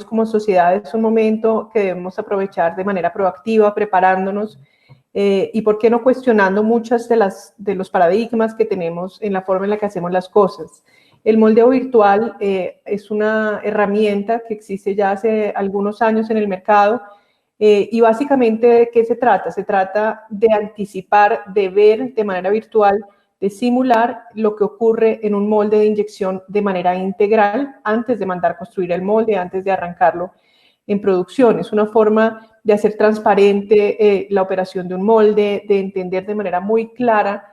como sociedad es un momento que debemos aprovechar de manera proactiva, preparándonos y por qué no cuestionando muchas de los paradigmas que tenemos en la forma en la que hacemos las cosas. El moldeo virtual es una herramienta que existe ya hace algunos años en el mercado y básicamente ¿de qué se trata? Se trata de anticipar, de ver de manera virtual, de simular lo que ocurre en un molde de inyección de manera integral antes de mandar construir el molde, antes de arrancarlo en producción. Es una forma de hacer transparente la operación de un molde, de entender de manera muy clara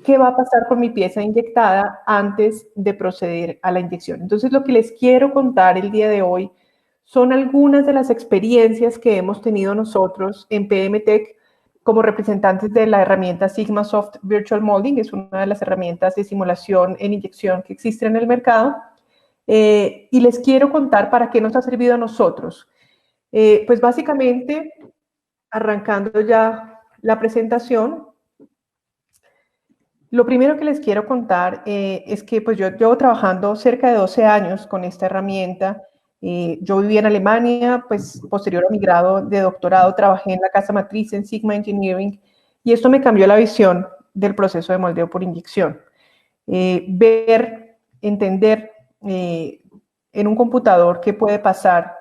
qué va a pasar con mi pieza inyectada antes de proceder a la inyección. Entonces, lo que les quiero contar el día de hoy son algunas de las experiencias que hemos tenido nosotros en PMTech como representantes de la herramienta SigmaSoft Virtual Molding, es una de las herramientas de simulación en inyección que existen en el mercado, y les quiero contar para qué nos ha servido a nosotros. Pues básicamente, arrancando ya la presentación, lo primero que les quiero contar es que pues yo llevo trabajando cerca de 12 años con esta herramienta. Yo viví en Alemania, pues posterior a mi grado de doctorado trabajé en la casa matriz en Sigma Engineering y esto me cambió la visión del proceso de moldeo por inyección. Ver, entender en un computador qué puede pasar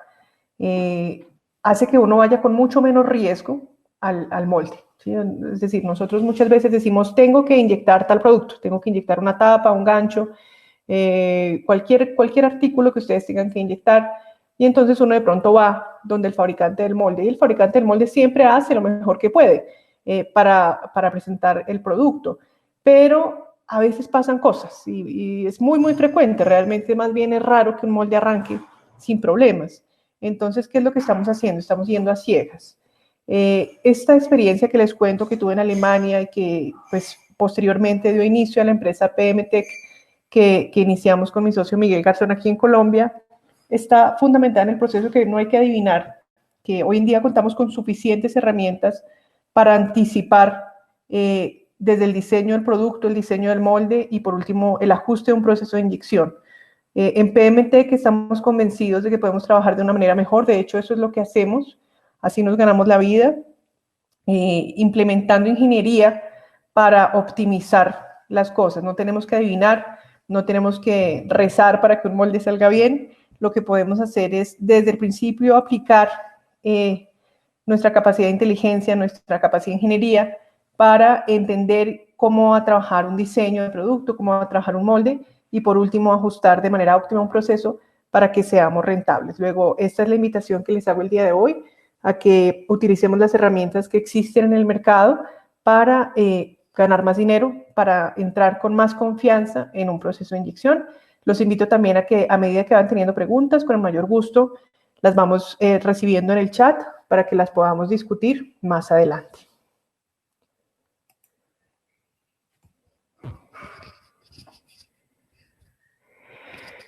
hace que uno vaya con mucho menos riesgo al molde. ¿Sí? Es decir, nosotros muchas veces decimos, tengo que inyectar tal producto, tengo que inyectar una tapa, un gancho, cualquier artículo que ustedes tengan que inyectar, y entonces uno de pronto va donde el fabricante del molde, y el fabricante del molde siempre hace lo mejor que puede para presentar el producto, pero a veces pasan cosas, y es muy frecuente, realmente más bien es raro que un molde arranque sin problemas. Entonces, ¿qué es lo que estamos haciendo? Estamos yendo a ciegas. Esta experiencia que les cuento que tuve en Alemania y que pues posteriormente dio inicio a la empresa PMTech que iniciamos con mi socio Miguel Garzón aquí en Colombia, está fundamentada en el proceso que no hay que adivinar, que hoy en día contamos con suficientes herramientas para anticipar desde el diseño del producto, el diseño del molde y por último el ajuste de un proceso de inyección. En PMT que estamos convencidos de que podemos trabajar de una manera mejor, de hecho eso es lo que hacemos, así nos ganamos la vida, implementando ingeniería para optimizar las cosas. No tenemos que adivinar, no tenemos que rezar para que un molde salga bien. Lo que podemos hacer es desde el principio aplicar nuestra capacidad de inteligencia, nuestra capacidad de ingeniería para entender cómo va a trabajar un diseño de producto, cómo va a trabajar un molde y por último ajustar de manera óptima un proceso para que seamos rentables. Luego, esta es la invitación que les hago el día de hoy, a que utilicemos las herramientas que existen en el mercado para ganar más dinero, para entrar con más confianza en un proceso de inyección. Los invito también a que a medida que van teniendo preguntas, con el mayor gusto, las vamos recibiendo en el chat para que las podamos discutir más adelante.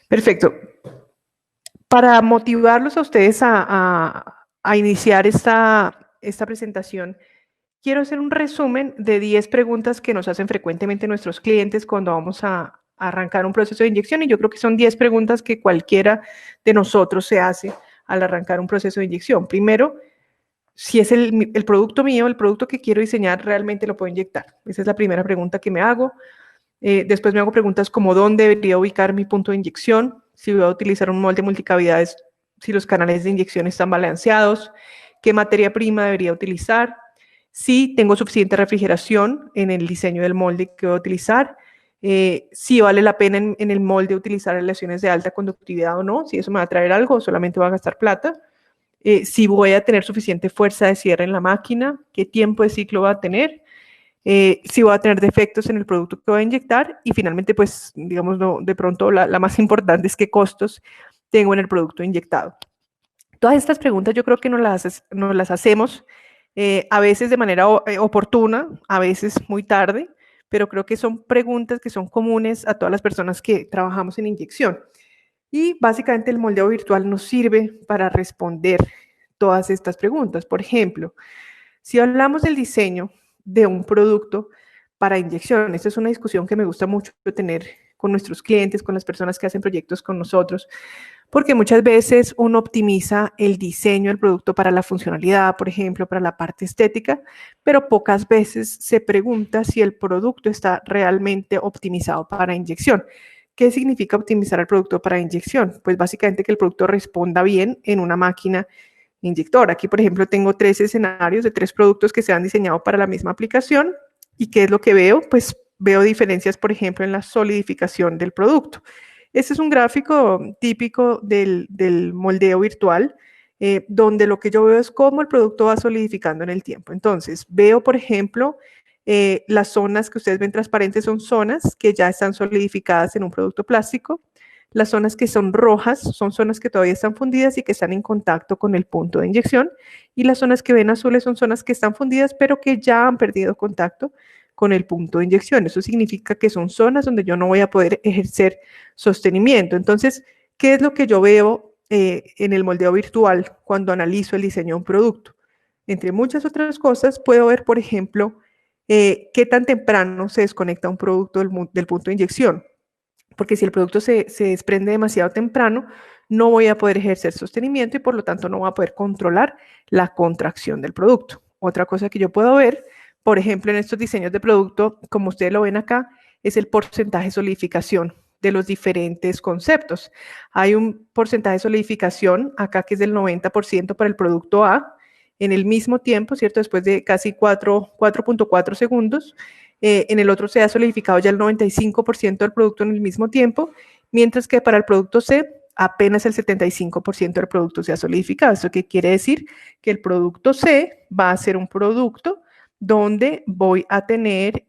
Perfecto. Para motivarlos a ustedes a iniciar esta presentación, quiero hacer un resumen de 10 preguntas que nos hacen frecuentemente nuestros clientes cuando vamos a arrancar un proceso de inyección y yo creo que son 10 preguntas que cualquiera de nosotros se hace al arrancar un proceso de inyección. Primero, si es el producto mío, el producto que quiero diseñar, realmente lo puedo inyectar. Esa es la primera pregunta que me hago. Después me hago preguntas como dónde debería ubicar mi punto de inyección, si voy a utilizar un molde multicavidades, si los canales de inyección están balanceados, qué materia prima debería utilizar, si tengo suficiente refrigeración en el diseño del molde que voy a utilizar, si vale la pena en el molde utilizar aleaciones de alta conductividad o no, si eso me va a traer algo o solamente va a gastar plata, si voy a tener suficiente fuerza de cierre en la máquina, qué tiempo de ciclo va a tener, si voy a tener defectos en el producto que voy a inyectar y finalmente, pues, digamos, no, de pronto la más importante es qué costos tengo en el producto inyectado. Todas estas preguntas yo creo que nos las hacemos a veces de manera oportuna, a veces muy tarde, pero creo que son preguntas que son comunes a todas las personas que trabajamos en inyección. Y básicamente el moldeo virtual nos sirve para responder todas estas preguntas. Por ejemplo, si hablamos del diseño de un producto para inyección, esta es una discusión que me gusta mucho tener con nuestros clientes, con las personas que hacen proyectos con nosotros, porque muchas veces uno optimiza el diseño del producto para la funcionalidad, por ejemplo, para la parte estética, pero pocas veces se pregunta si el producto está realmente optimizado para inyección. ¿Qué significa optimizar el producto para inyección? Pues básicamente que el producto responda bien en una máquina inyector. Aquí, por ejemplo, tengo 3 escenarios de 3 productos que se han diseñado para la misma aplicación. ¿Y qué es lo que veo? Pues veo diferencias, por ejemplo, en la solidificación del producto. Este es un gráfico típico del moldeo virtual, donde lo que yo veo es cómo el producto va solidificando en el tiempo. Entonces, veo, por ejemplo, las zonas que ustedes ven transparentes son zonas que ya están solidificadas en un producto plástico. Las zonas que son rojas son zonas que todavía están fundidas y que están en contacto con el punto de inyección. Y las zonas que ven azules son zonas que están fundidas, pero que ya han perdido contacto con el punto de inyección. Eso significa que son zonas donde yo no voy a poder ejercer sostenimiento. Entonces, ¿qué es lo que yo veo en el moldeo virtual cuando analizo el diseño de un producto? Entre muchas otras cosas, puedo ver, por ejemplo, qué tan temprano se desconecta un producto del punto de inyección. Porque si el producto se desprende demasiado temprano, no voy a poder ejercer sostenimiento y por lo tanto no voy a poder controlar la contracción del producto. Otra cosa que yo puedo ver, por ejemplo, en estos diseños de producto, como ustedes lo ven acá, es el porcentaje de solidificación de los diferentes conceptos. Hay un porcentaje de solidificación acá que es del 90% para el producto A, en el mismo tiempo, ¿cierto? Después de casi 4.4 segundos. En el otro se ha solidificado ya el 95% del producto en el mismo tiempo, mientras que para el producto C apenas el 75% del producto se ha solidificado. ¿Esto qué quiere decir? Que el producto C va a ser un producto donde voy a tener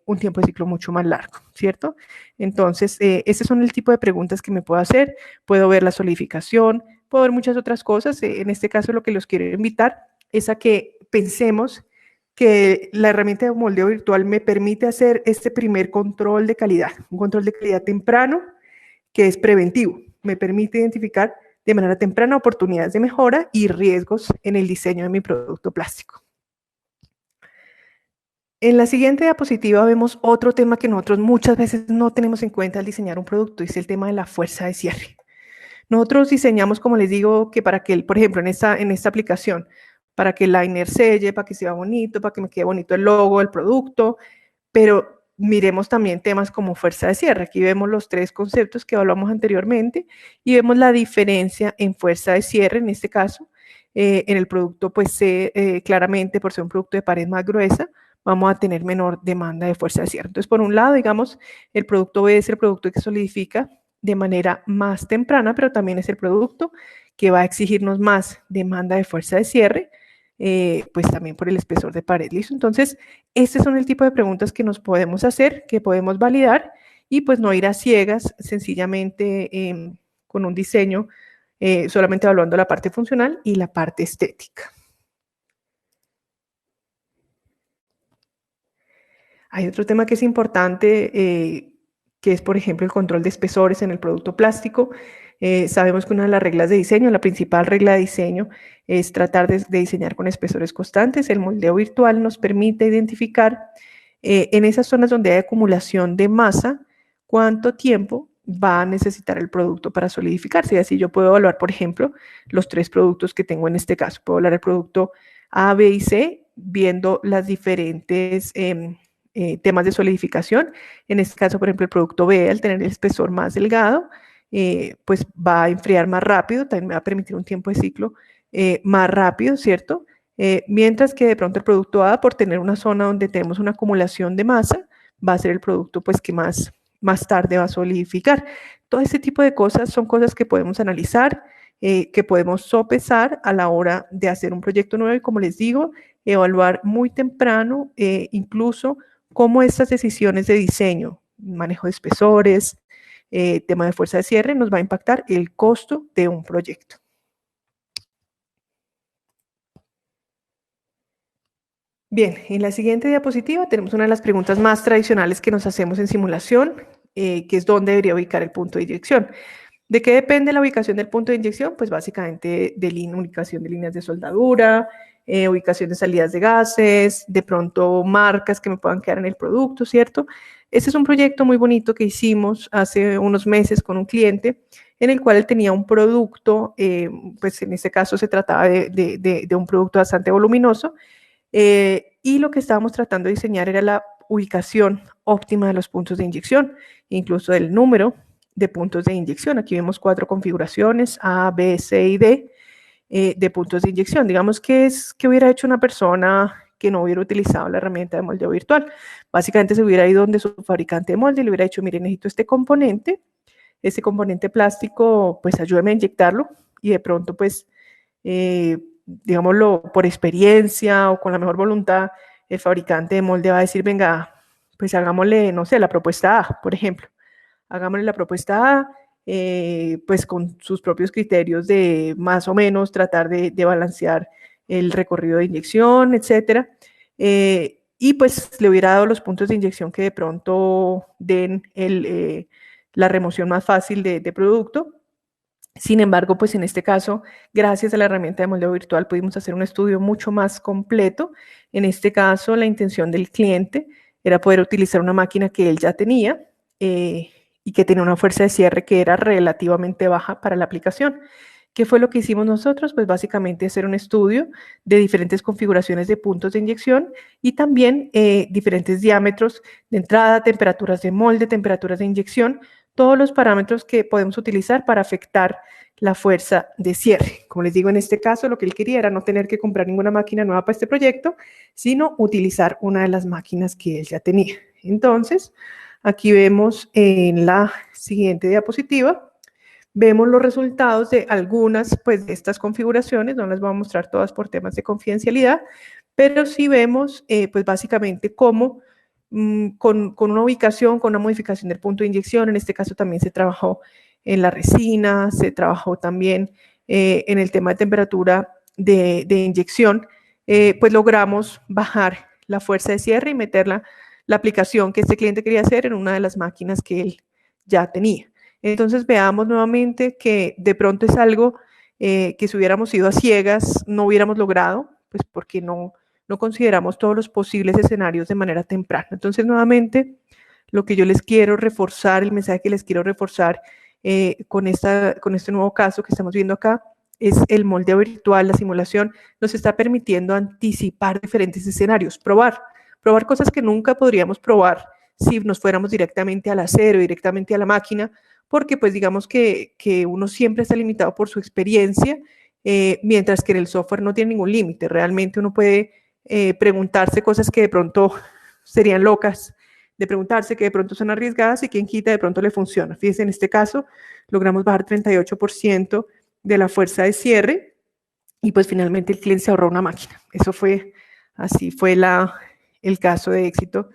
un tiempo de ciclo mucho más largo, ¿cierto? Entonces, ese son el tipo de preguntas que me puedo hacer. Puedo ver la solidificación, puedo ver muchas otras cosas. En este caso, lo que los quiero invitar es a que pensemos que la herramienta de moldeo virtual me permite hacer este primer control de calidad, un control de calidad temprano que es preventivo. Me permite identificar de manera temprana oportunidades de mejora y riesgos en el diseño de mi producto plástico. En la siguiente diapositiva vemos otro tema que nosotros muchas veces no tenemos en cuenta al diseñar un producto, y es el tema de la fuerza de cierre. Nosotros diseñamos, como les digo, que para que, por ejemplo, en esta aplicación, para que el liner selle, para que sea bonito, para que me quede bonito el logo del producto, pero miremos también temas como fuerza de cierre. Aquí vemos los 3 conceptos que evaluamos anteriormente y vemos la diferencia en fuerza de cierre, en este caso, en el producto, pues claramente por ser un producto de pared más gruesa, vamos a tener menor demanda de fuerza de cierre. Entonces, por un lado, digamos, el producto B es el producto que solidifica de manera más temprana, pero también es el producto que va a exigirnos más demanda de fuerza de cierre, pues también por el espesor de pared. ¿Listo? Entonces, este son el tipo de preguntas que nos podemos hacer, que podemos validar y pues no ir a ciegas sencillamente con un diseño solamente evaluando la parte funcional y la parte estética. Hay otro tema que es importante, que es, por ejemplo, el control de espesores en el producto plástico. Sabemos que una de las reglas de diseño, la principal regla de diseño, es tratar de diseñar con espesores constantes. El moldeo virtual nos permite identificar en esas zonas donde hay acumulación de masa, cuánto tiempo va a necesitar el producto para solidificarse. Y así yo puedo evaluar, por ejemplo, los 3 productos que tengo en este caso. Puedo evaluar el producto A, B y C, viendo las diferentes temas de solidificación. En este caso, por ejemplo, el producto B, al tener el espesor más delgado, pues va a enfriar más rápido, también me va a permitir un tiempo de ciclo más rápido, ¿cierto? Mientras que de pronto el producto A, por tener una zona donde tenemos una acumulación de masa, va a ser el producto pues que más tarde va a solidificar. Todo ese tipo de cosas son cosas que podemos analizar, que podemos sopesar a la hora de hacer un proyecto nuevo y, como les digo, evaluar muy temprano incluso cómo estas decisiones de diseño, manejo de espesores, tema de fuerza de cierre, nos va a impactar el costo de un proyecto. Bien, en la siguiente diapositiva tenemos una de las preguntas más tradicionales que nos hacemos en simulación, que es dónde debería ubicar el punto de inyección. ¿De qué depende la ubicación del punto de inyección? Pues básicamente de ubicación de líneas de soldadura, ubicación de salidas de gases, de pronto marcas que me puedan quedar en el producto, ¿cierto? Este es un proyecto muy bonito que hicimos hace unos meses con un cliente en el cual él tenía un producto, pues en este caso se trataba de un producto bastante voluminoso, y lo que estábamos tratando de diseñar era la ubicación óptima de los puntos de inyección, incluso del número de puntos de inyección. Aquí vemos 4 configuraciones, A, B, C y D, de puntos de inyección. Digamos que hubiera hecho una persona que no hubiera utilizado la herramienta de moldeo virtual. Básicamente se hubiera ido donde su fabricante de molde y le hubiera dicho, mire, necesito este componente plástico, pues ayúdeme a inyectarlo, y de pronto, pues, digámoslo, por experiencia o con la mejor voluntad, el fabricante de molde va a decir, venga, pues hagámosle, no sé, la propuesta A, por ejemplo. Hagámosle la propuesta A, pues con sus propios criterios de más o menos tratar de balancear el recorrido de inyección, etcétera. Y pues le hubiera dado los puntos de inyección que de pronto den la remoción más fácil de producto. Sin embargo, pues en este caso, gracias a la herramienta de moldeo virtual, pudimos hacer un estudio mucho más completo. En este caso, la intención del cliente era poder utilizar una máquina que él ya tenía, y que tenía una fuerza de cierre que era relativamente baja para la aplicación. ¿Qué fue lo que hicimos nosotros? Pues básicamente hacer un estudio de diferentes configuraciones de puntos de inyección y también diferentes diámetros de entrada, temperaturas de molde, temperaturas de inyección, todos los parámetros que podemos utilizar para afectar la fuerza de cierre. Como les digo, en este caso lo que él quería era no tener que comprar ninguna máquina nueva para este proyecto, sino utilizar una de las máquinas que él ya tenía. Entonces, aquí vemos en la siguiente diapositiva, vemos los resultados de algunas, pues, de estas configuraciones. No las voy a mostrar todas por temas de confidencialidad, pero sí vemos, pues, básicamente cómo con una ubicación, con una modificación del punto de inyección. En este caso también se trabajó en la resina, se trabajó también en el tema de temperatura de inyección, pues logramos bajar la fuerza de cierre y meter la aplicación que este cliente quería hacer en una de las máquinas que él ya tenía. Entonces veamos nuevamente que de pronto es algo que si hubiéramos ido a ciegas no hubiéramos logrado, pues porque no consideramos todos los posibles escenarios de manera temprana. Entonces, nuevamente, lo que yo les quiero reforzar, el mensaje que les quiero reforzar con este nuevo caso que estamos viendo acá, es el moldeo virtual, la simulación, nos está permitiendo anticipar diferentes escenarios, probar cosas que nunca podríamos probar si nos fuéramos directamente al acero, directamente a la máquina, porque pues digamos que uno siempre está limitado por su experiencia, mientras que en el software no tiene ningún límite. Realmente uno puede preguntarse cosas que de pronto serían locas de preguntarse, que de pronto son arriesgadas y quien quita de pronto le funciona. Fíjense, en este caso logramos bajar 38% de la fuerza de cierre y pues finalmente el cliente se ahorró una máquina. Así fue el caso de éxito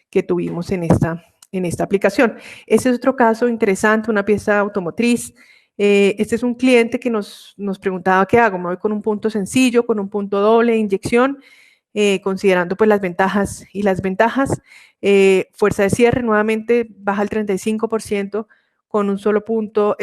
que tuvimos en esta aplicación. Ese es otro caso interesante, una pieza automotriz. Este es un cliente que nos preguntaba qué hago. Me voy con un punto sencillo, con un punto doble de inyección, considerando pues las ventajas y las ventajas. Fuerza de cierre nuevamente baja el 35% con un solo punto,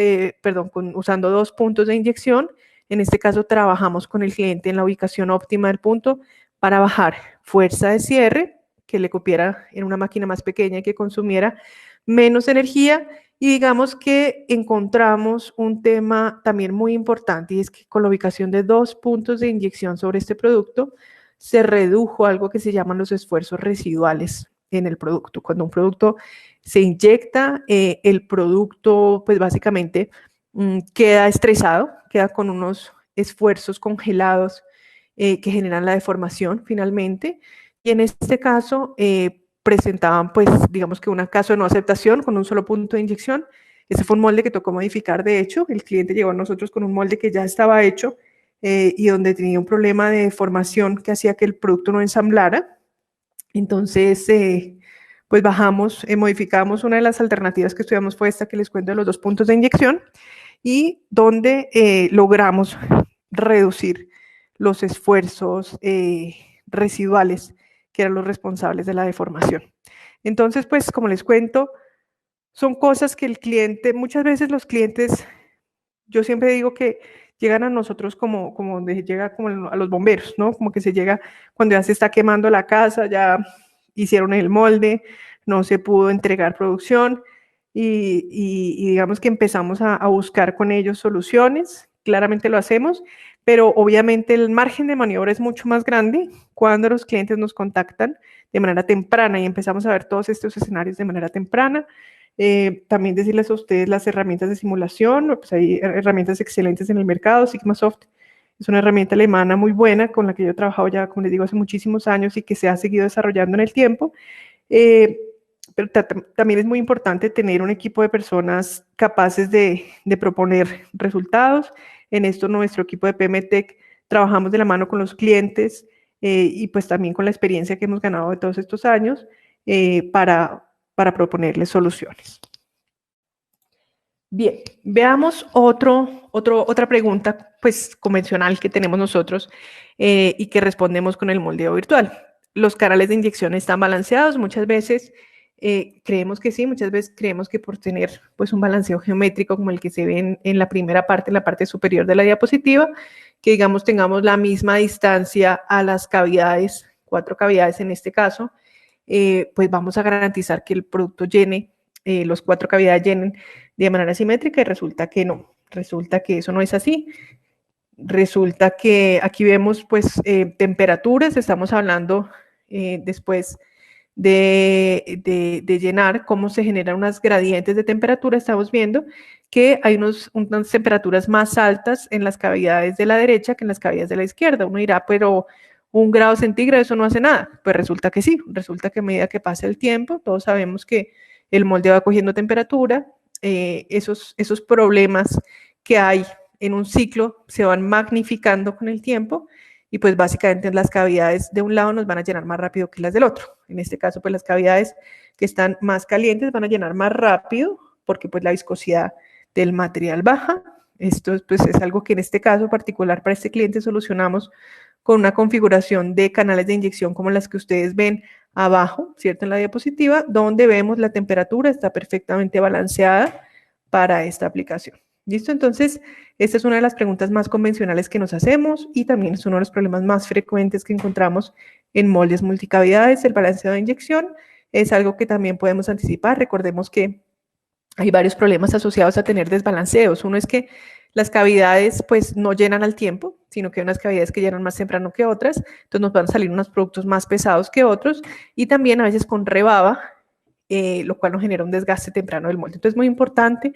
usando 2 puntos de inyección. En este caso trabajamos con el cliente en la ubicación óptima del punto para bajar fuerza de cierre, que le cupiera en una máquina más pequeña y que consumiera menos energía. Y digamos que encontramos un tema también muy importante, y es que con la ubicación de 2 puntos de inyección sobre este producto, se redujo algo que se llaman los esfuerzos residuales en el producto. Cuando un producto se inyecta, el producto pues básicamente queda estresado, queda con unos esfuerzos congelados que generan la deformación finalmente. Y en este caso presentaban pues digamos que un caso de no aceptación con un solo punto de inyección. Ese fue un molde que tocó modificar. De hecho, el cliente llegó a nosotros con un molde que ya estaba hecho y donde tenía un problema de deformación que hacía que el producto no ensamblara. Entonces, pues modificamos una de las alternativas que estudiamos fue esta que les cuento de los 2 puntos de inyección y donde logramos reducir los esfuerzos residuales que eran los responsables de la deformación. Entonces, pues como les cuento, son cosas que el cliente, muchas veces los clientes, yo siempre digo que llegan a nosotros como llega como a los bomberos, ¿no? Como que se llega cuando ya se está quemando la casa, ya hicieron el molde, no se pudo entregar producción y digamos que empezamos a buscar con ellos soluciones. Claramente lo hacemos, pero obviamente el margen de maniobra es mucho más grande cuando los clientes nos contactan de manera temprana y empezamos a ver todos estos escenarios de manera temprana. También decirles a ustedes las herramientas de simulación, pues hay herramientas excelentes en el mercado. Sigmasoft es una herramienta alemana muy buena con la que yo he trabajado ya, como les digo, hace muchísimos años y que se ha seguido desarrollando en el tiempo. Pero también es muy importante tener un equipo de personas capaces de proponer resultados. En esto nuestro equipo de PMTech trabajamos de la mano con los clientes y pues también con la experiencia que hemos ganado de todos estos años para proponerles soluciones. Bien, veamos otra pregunta pues convencional que tenemos nosotros y que respondemos con el moldeo virtual. ¿Los canales de inyección están balanceados? Muchas veces creemos que sí, muchas veces creemos que por tener pues un balanceo geométrico como el que se ve en la primera parte, en la parte superior de la diapositiva, que digamos tengamos la misma distancia a las cavidades, 4 cavidades en este caso, pues vamos a garantizar que el producto llene, los 4 cavidades llenen de manera simétrica y resulta que no, resulta que eso no es así. Resulta que aquí vemos pues temperaturas, estamos hablando después de llenar, cómo se generan unas gradientes de temperatura, estamos viendo que hay unas temperaturas más altas en las cavidades de la derecha que en las cavidades de la izquierda. Uno dirá, pero 1 grado centígrado, eso no hace nada. Pues resulta que sí, resulta que a medida que pasa el tiempo, todos sabemos que el molde va cogiendo temperatura, esos problemas que hay en un ciclo se van magnificando con el tiempo y pues básicamente las cavidades de un lado nos van a llenar más rápido que las del otro. En este caso, pues las cavidades que están más calientes van a llenar más rápido porque pues la viscosidad del material baja. Esto pues es algo que en este caso particular para este cliente solucionamos con una configuración de canales de inyección como las que ustedes ven abajo, ¿cierto? En la diapositiva, donde vemos la temperatura está perfectamente balanceada para esta aplicación. ¿Listo? Entonces, esta es una de las preguntas más convencionales que nos hacemos y también es uno de los problemas más frecuentes que encontramos en moldes multicavidades. El balanceo de inyección es algo que también podemos anticipar. Recordemos que hay varios problemas asociados a tener desbalanceos. Uno es que las cavidades pues no llenan al tiempo, sino que hay unas cavidades que llenan más temprano que otras, entonces nos van a salir unos productos más pesados que otros y también a veces con rebaba, lo cual nos genera un desgaste temprano del molde. Entonces es muy importante,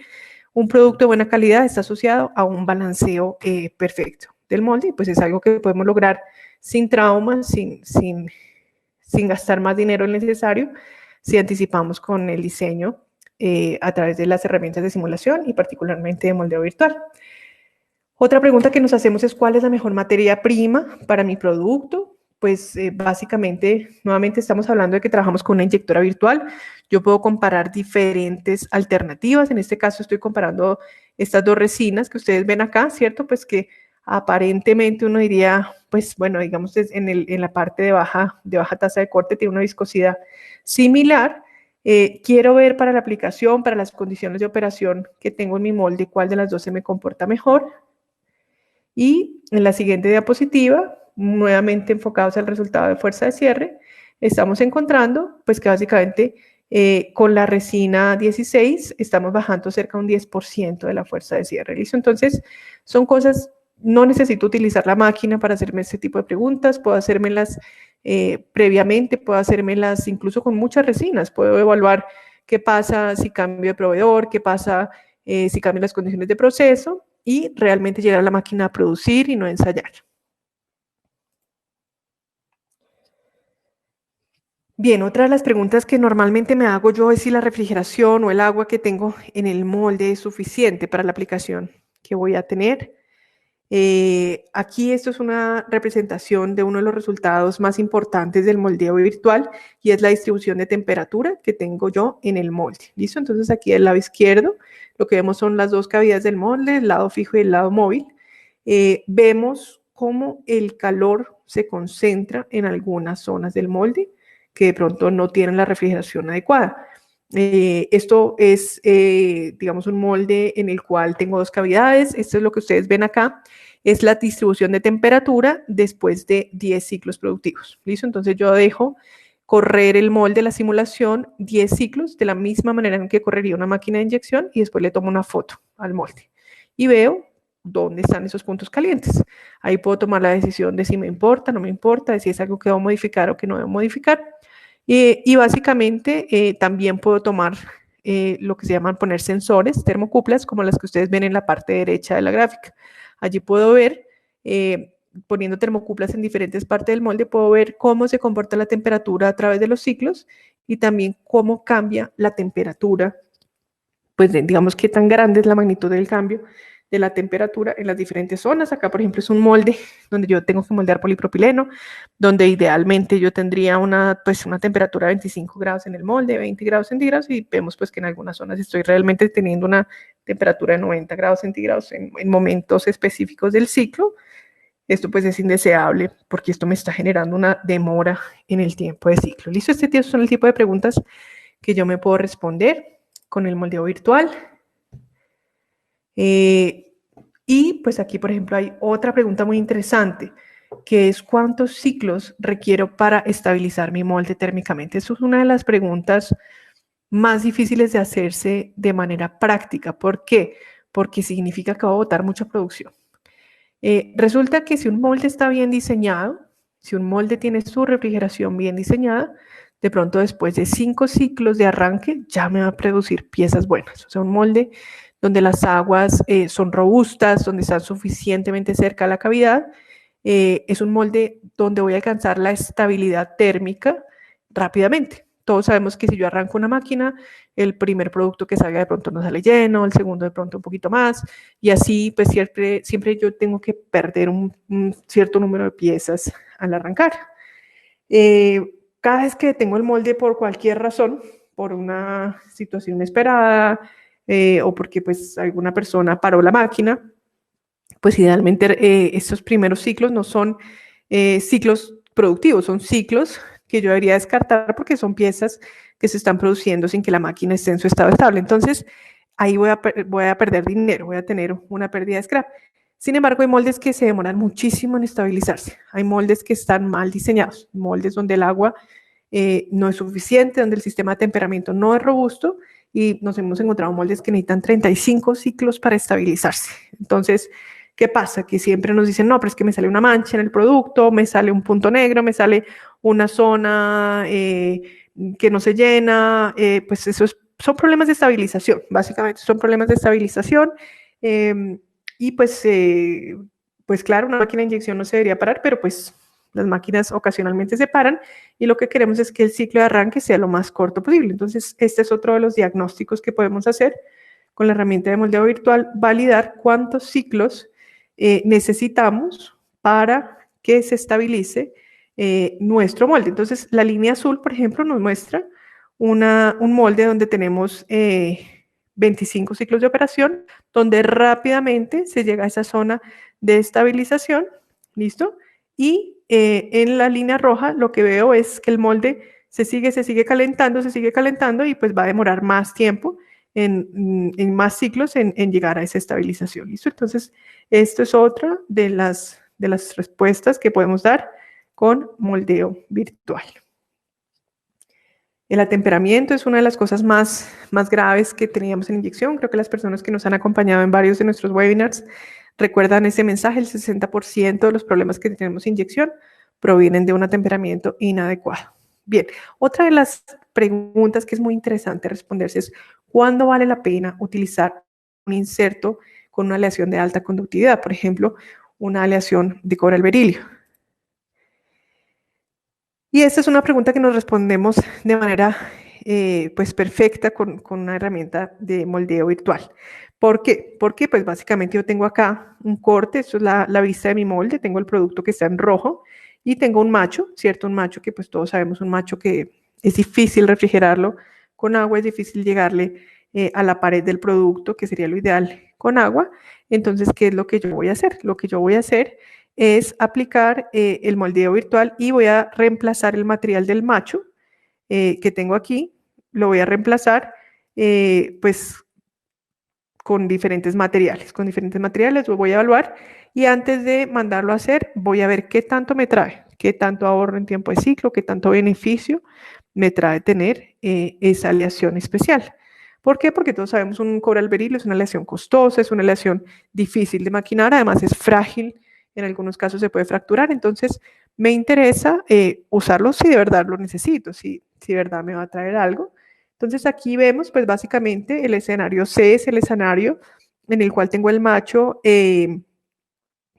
un producto de buena calidad está asociado a un balanceo perfecto del molde y pues es algo que podemos lograr sin traumas, sin gastar más dinero del necesario, si anticipamos con el diseño a través de las herramientas de simulación y particularmente de moldeo virtual. Otra pregunta que nos hacemos es ¿cuál es la mejor materia prima para mi producto? Pues básicamente, nuevamente estamos hablando de que trabajamos con una inyectora virtual. Yo puedo comparar diferentes alternativas. En este caso estoy comparando estas 2 resinas que ustedes ven acá, ¿cierto? Pues que aparentemente uno diría, pues bueno, digamos en la parte de baja tasa de corte tiene una viscosidad similar. Quiero ver para la aplicación, para las condiciones de operación que tengo en mi molde, cuál de las 2 se me comporta mejor. Y en la siguiente diapositiva, nuevamente enfocados al resultado de fuerza de cierre, estamos encontrando pues que básicamente con la resina 16 estamos bajando cerca de un 10% de la fuerza de cierre. ¿Listo? Entonces, son cosas, no necesito utilizar la máquina para hacerme este tipo de preguntas, puedo hacérmelas previamente, puedo hacérmelas incluso con muchas resinas, puedo evaluar qué pasa si cambio de proveedor, qué pasa si cambian las condiciones de proceso y realmente llegar a la máquina a producir y no ensayar. Bien, otra de las preguntas que normalmente me hago yo es si la refrigeración o el agua que tengo en el molde es suficiente para la aplicación que voy a tener. Aquí esto es una representación de uno de los resultados más importantes del moldeo virtual y es la distribución de temperatura que tengo yo en el molde. ¿Listo? Entonces aquí del lado izquierdo lo que vemos son las 2 cavidades del molde, el lado fijo y el lado móvil. Vemos cómo el calor se concentra en algunas zonas del molde que de pronto no tienen la refrigeración adecuada. Esto es, digamos, un molde en el cual tengo 2 cavidades. Esto es lo que ustedes ven acá. Es la distribución de temperatura después de 10 ciclos productivos. ¿Listo? Entonces yo dejo correr el molde, la simulación, 10 ciclos, de la misma manera en que correría una máquina de inyección, y después le tomo una foto al molde y veo dónde están esos puntos calientes. Ahí puedo tomar la decisión de si me importa, no me importa, de si es algo que debo modificar o que no debo modificar. Y básicamente también puedo tomar lo que se llaman poner sensores, termocuplas, como las que ustedes ven en la parte derecha de la gráfica. Allí puedo ver, poniendo termocuplas en diferentes partes del molde, puedo ver cómo se comporta la temperatura a través de los ciclos y también cómo cambia la temperatura, pues digamos qué tan grande es la magnitud del cambio de la temperatura en las diferentes zonas. Acá, por ejemplo, es un molde donde yo tengo que moldear polipropileno, donde idealmente yo tendría una temperatura de 25 grados en el molde, 20 grados centígrados, y vemos pues que en algunas zonas estoy realmente teniendo una temperatura de 90 grados centígrados en momentos específicos del ciclo. Esto pues es indeseable porque esto me está generando una demora en el tiempo de ciclo. ¿Listo? Este son el tipo de preguntas que yo me puedo responder con el moldeo virtual. Y pues aquí, por ejemplo, hay otra pregunta muy interesante, que es ¿cuántos ciclos requiero para estabilizar mi molde térmicamente? Eso es una de las preguntas más difíciles de hacerse de manera práctica. ¿Por qué? Porque significa que va a botar mucha producción. Resulta que si un molde está bien diseñado, si un molde tiene su refrigeración bien diseñada, de pronto después de 5 ciclos de arranque ya me va a producir piezas buenas. O sea, un molde donde las aguas son robustas, donde están suficientemente cerca a la cavidad, es un molde donde voy a alcanzar la estabilidad térmica rápidamente. Todos sabemos que si yo arranco una máquina, el primer producto que salga de pronto no sale lleno, el segundo de pronto un poquito más, y así pues siempre yo tengo que perder un cierto número de piezas al arrancar. Cada vez que tengo el molde por cualquier razón, por una situación inesperada o porque pues alguna persona paró la máquina, pues idealmente estos primeros ciclos no son ciclos productivos, son ciclos que yo debería descartar porque son piezas que se están produciendo sin que la máquina esté en su estado estable. Entonces, ahí voy a perder dinero, voy a tener una pérdida de scrap. Sin embargo, hay moldes que se demoran muchísimo en estabilizarse. Hay moldes que están mal diseñados, moldes donde el agua no es suficiente, donde el sistema de temperamiento no es robusto, y nos hemos encontrado moldes que necesitan 35 ciclos para estabilizarse. Entonces, ¿qué pasa? Que siempre nos dicen, no, pero es que me sale una mancha en el producto, me sale un punto negro, me sale una zona que no se llena, pues son problemas de estabilización, básicamente son problemas de estabilización. Y pues claro, una máquina de inyección no se debería parar, pero pues las máquinas ocasionalmente se paran y lo que queremos es que el ciclo de arranque sea lo más corto posible. Entonces, este es otro de los diagnósticos que podemos hacer con la herramienta de moldeo virtual, validar cuántos ciclos necesitamos para que se estabilice nuestro molde. Entonces, la línea azul, por ejemplo, nos muestra un molde donde tenemos 25 ciclos de operación, donde rápidamente se llega a esa zona de estabilización, ¿listo? Y en la línea roja lo que veo es que el molde se sigue calentando y pues va a demorar más tiempo en más ciclos en llegar a esa estabilización, ¿listo? Entonces, esto es otra de las respuestas que podemos dar con moldeo virtual. El atemperamiento es una de las cosas más graves que teníamos en inyección. Creo que las personas que nos han acompañado en varios de nuestros webinars recuerdan ese mensaje: el 60% de los problemas que tenemos en inyección provienen de un atemperamiento inadecuado. Bien, otra de las preguntas que es muy interesante responderse es ¿cuándo vale la pena utilizar un inserto con una aleación de alta conductividad? Por ejemplo, una aleación de cobre al berilio. Y esta es una pregunta que nos respondemos de manera pues perfecta con una herramienta de moldeo virtual. ¿Por qué? Porque pues básicamente yo tengo acá un corte, esto es la vista de mi molde, tengo el producto que está en rojo y tengo un macho, ¿cierto? Un macho que pues todos sabemos, un macho que es difícil refrigerarlo con agua, es difícil llegarle a la pared del producto, que sería lo ideal con agua. Entonces, ¿qué es lo que yo voy a hacer? Lo que yo voy a hacer es aplicar el moldeo virtual y voy a reemplazar el material del macho que tengo aquí, lo voy a reemplazar pues con diferentes materiales. Lo voy a evaluar y antes de mandarlo a hacer voy a ver qué tanto me trae. qué tanto ahorro en tiempo de ciclo, qué tanto beneficio me trae tener esa aleación especial. ¿Por qué? Porque todos sabemos un cobre al berilo es una aleación costosa, es una aleación difícil de maquinar, además es frágil, en algunos casos se puede fracturar, entonces me interesa usarlo si de verdad lo necesito, si de verdad me va a traer algo. Entonces aquí vemos pues básicamente el escenario C es el escenario en el cual tengo el macho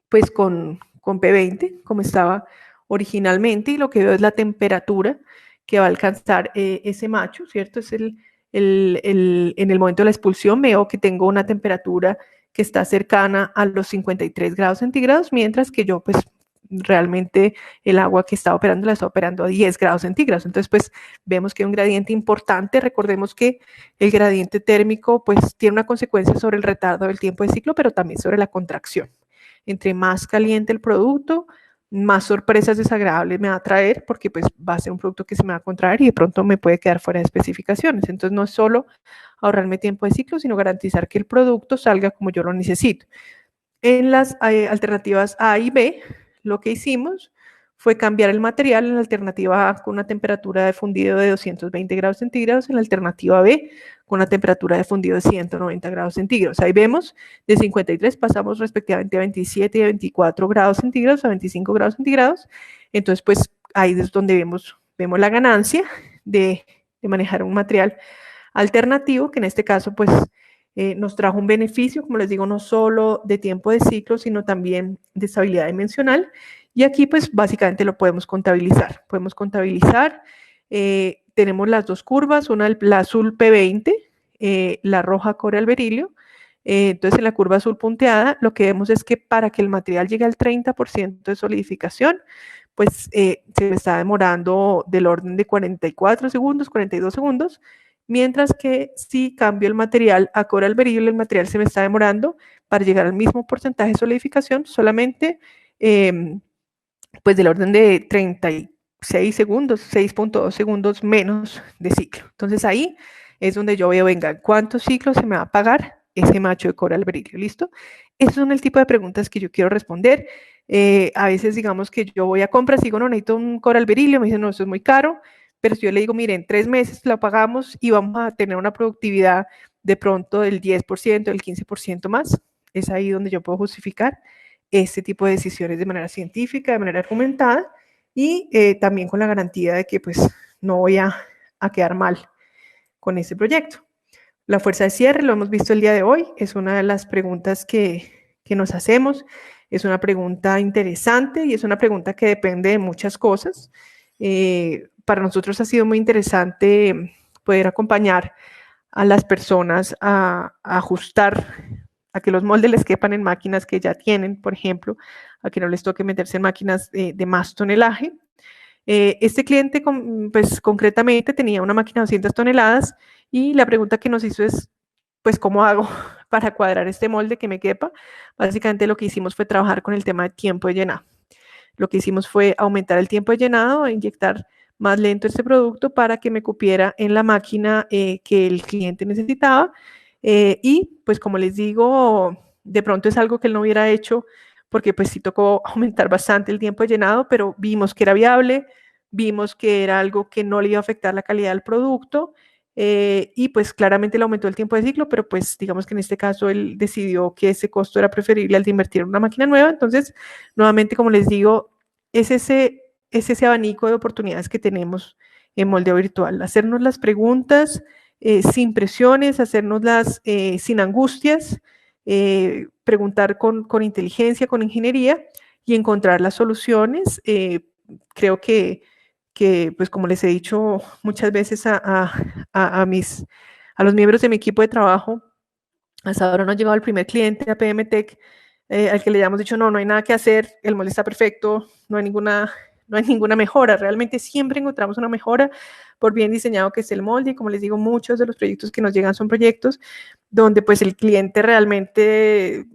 pues con P20 como estaba originalmente y lo que veo es la temperatura que va a alcanzar ese macho, ¿cierto? Es en el momento de la expulsión veo que tengo una temperatura que está cercana a los 53 grados centígrados, mientras que yo pues realmente el agua que está operando la está operando a 10 grados centígrados. Entonces, pues vemos que hay un gradiente importante. Recordemos que el gradiente térmico pues tiene una consecuencia sobre el retardo del tiempo de ciclo, pero también sobre la contracción. Entre más caliente el producto, más sorpresas desagradables me va a traer porque pues va a ser un producto que se me va a contraer y de pronto me puede quedar fuera de especificaciones. Entonces no es solo ahorrarme tiempo de ciclo, sino garantizar que el producto salga como yo lo necesito. En las alternativas A y B, lo que hicimos fue cambiar el material en la alternativa A con una temperatura de fundido de 220 grados centígrados, en la alternativa B con una temperatura de fundido de 190 grados centígrados. Ahí vemos, de 53 pasamos respectivamente a 27 y a 24 grados centígrados, a 25 grados centígrados. Entonces, pues ahí es donde vemos la ganancia de manejar un material alternativo, que en este caso, pues, nos trajo un beneficio, como les digo, no solo de tiempo de ciclo, sino también de estabilidad dimensional. Y aquí, pues, básicamente lo podemos contabilizar. Podemos contabilizar, tenemos las dos curvas, la azul P20, la roja cobre al berilio. Entonces, en la curva azul punteada, lo que vemos es que para que el material llegue al 30% de solidificación, pues se me está demorando del orden de 44 segundos, 42 segundos, mientras que si cambio el material a cobre al berilio, el material se me está demorando para llegar al mismo porcentaje de solidificación solamente pues del orden de 36 segundos, 6.2 segundos menos de ciclo. Entonces ahí es donde yo veo, venga, ¿cuántos ciclos se me va a pagar ese macho de cobre al berilio? ¿Listo? Esos son el tipo de preguntas que yo quiero responder. A veces digamos que yo voy a compras y digo, no, necesito un cobre al berilio, me dicen, no, eso es muy caro, pero si yo le digo, miren, 3 meses lo pagamos y vamos a tener una productividad de pronto del 10%, del 15% más, es ahí donde yo puedo justificar este tipo de decisiones de manera científica, de manera argumentada y también con la garantía de que pues no voy a quedar mal con ese proyecto. La fuerza de cierre, lo hemos visto el día de hoy, es una de las preguntas que nos hacemos, es una pregunta interesante y es una pregunta que depende de muchas cosas. Para nosotros ha sido muy interesante poder acompañar a las personas a ajustar, a que los moldes les quepan en máquinas que ya tienen, por ejemplo, a que no les toque meterse en máquinas de más tonelaje. Este cliente, pues concretamente, tenía una máquina de 200 toneladas y la pregunta que nos hizo es, pues, ¿cómo hago para cuadrar este molde que me quepa? Básicamente lo que hicimos fue trabajar con el tema de tiempo de llenado. Lo que hicimos fue aumentar el tiempo de llenado e inyectar más lento este producto para que me cupiera en la máquina que el cliente necesitaba. Y pues como les digo, de pronto es algo que él no hubiera hecho porque pues sí tocó aumentar bastante el tiempo de llenado, pero vimos que era viable, vimos que era algo que no le iba a afectar la calidad del producto y pues claramente le aumentó el tiempo de ciclo, pero pues digamos que en este caso él decidió que ese costo era preferible al de invertir en una máquina nueva. Entonces, nuevamente, como les digo, es ese abanico de oportunidades que tenemos en Moldeo Virtual. Hacernos las preguntas sin presiones, hacernoslas sin angustias, preguntar con inteligencia, con ingeniería y encontrar las soluciones. Creo que, pues como les he dicho muchas veces a los miembros de mi equipo de trabajo, hasta ahora no ha llegado el primer cliente a PM Tech al que le hayamos dicho, no, no hay nada que hacer, el molde está perfecto, no hay ninguna mejora. Realmente siempre encontramos una mejora por bien diseñado que es el molde. Y como les digo, muchos de los proyectos que nos llegan son proyectos donde pues el cliente realmente,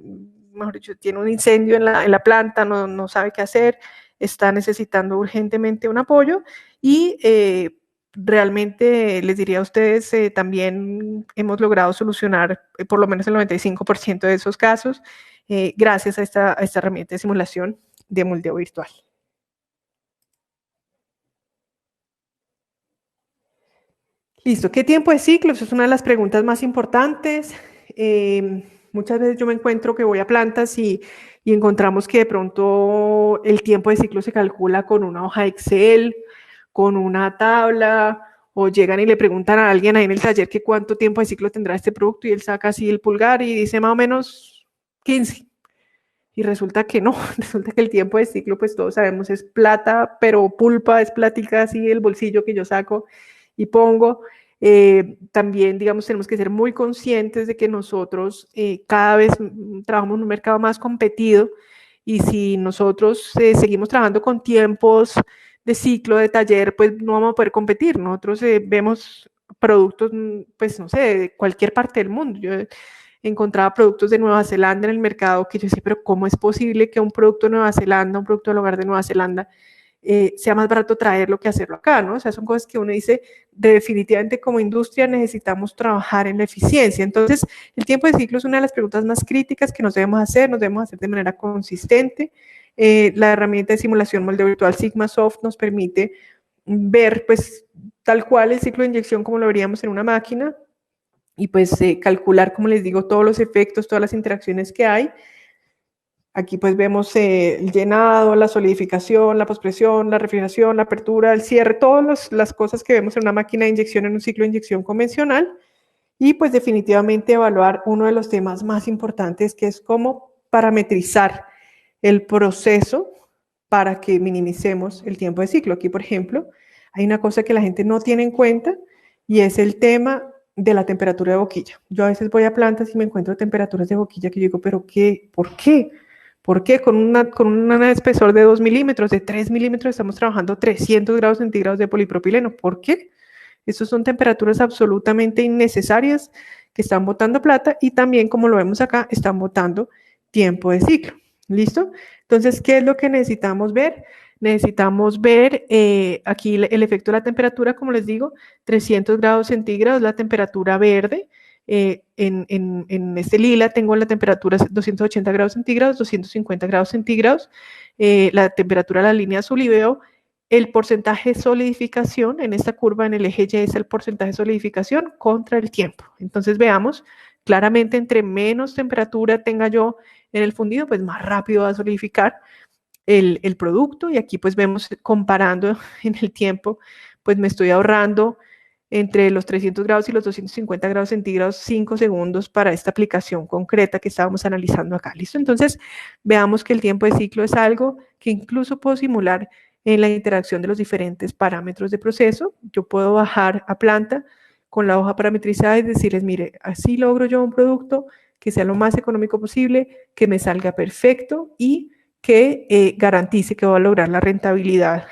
mejor dicho, tiene un incendio en la planta, no sabe qué hacer, está necesitando urgentemente un apoyo y realmente les diría a ustedes, también hemos logrado solucionar por lo menos el 95% de esos casos gracias a esta herramienta de simulación de moldeo virtual. Listo, ¿qué tiempo de ciclo? Esa es una de las preguntas más importantes. Muchas veces yo me encuentro que voy a plantas y encontramos que de pronto el tiempo de ciclo se calcula con una hoja de Excel, con una tabla, o llegan y le preguntan a alguien ahí en el taller que cuánto tiempo de ciclo tendrá este producto y él saca así el pulgar y dice más o menos 15. Y resulta que no, resulta que el tiempo de ciclo, pues todos sabemos, es plata, pero pulpa, es plática así el bolsillo que yo saco y pongo. También, digamos, tenemos que ser muy conscientes de que nosotros cada vez trabajamos en un mercado más competido y si nosotros seguimos trabajando con tiempos de ciclo, de taller, pues no vamos a poder competir. Nosotros vemos productos, pues no sé, de cualquier parte del mundo. Yo encontraba productos de Nueva Zelanda en el mercado que yo decía, pero ¿cómo es posible que un producto de Nueva Zelanda, un producto del hogar de Nueva Zelanda, sea más barato traerlo que hacerlo acá, ¿no? O sea, son cosas que uno dice, definitivamente como industria necesitamos trabajar en la eficiencia. Entonces, el tiempo de ciclo es una de las preguntas más críticas que nos debemos hacer de manera consistente. La herramienta de simulación molde virtual Sigmasoft nos permite ver, pues, tal cual el ciclo de inyección como lo veríamos en una máquina, y pues calcular, como les digo, todos los efectos, todas las interacciones que hay. Aquí pues vemos el llenado, la solidificación, la pospresión, la refrigeración, la apertura, el cierre, todas las cosas que vemos en una máquina de inyección en un ciclo de inyección convencional. Y pues definitivamente evaluar uno de los temas más importantes, que es cómo parametrizar el proceso para que minimicemos el tiempo de ciclo. Aquí, por ejemplo, hay una cosa que la gente no tiene en cuenta y es el tema de la temperatura de boquilla. Yo a veces voy a plantas y me encuentro temperaturas de boquilla que yo digo, ¿pero qué? ¿Por qué? ¿Por qué? Con un espesor de 2 milímetros, de 3 milímetros, estamos trabajando 300 grados centígrados de polipropileno. ¿Por qué? Esas son temperaturas absolutamente innecesarias que están botando plata y también, como lo vemos acá, están botando tiempo de ciclo. ¿Listo? Entonces, ¿qué es lo que necesitamos ver? Necesitamos ver aquí el efecto de la temperatura, como les digo, 300 grados centígrados, la temperatura verde. En este lila tengo la temperatura 280 grados centígrados, 250 grados centígrados. La temperatura de la línea azul y veo el porcentaje de solidificación en esta curva en el eje Y es el porcentaje de solidificación contra el tiempo. Entonces veamos claramente entre menos temperatura tenga yo en el fundido, pues más rápido va a solidificar el producto y aquí pues vemos comparando en el tiempo, pues me estoy ahorrando entre los 300 grados y los 250 grados centígrados 5 segundos para esta aplicación concreta que estábamos analizando acá. ¿Listo? Entonces veamos que el tiempo de ciclo es algo que incluso puedo simular en la interacción de los diferentes parámetros de proceso. Yo puedo bajar a planta con la hoja parametrizada y decirles, mire, así logro yo un producto que sea lo más económico posible, que me salga perfecto y que garantice que va a lograr la rentabilidad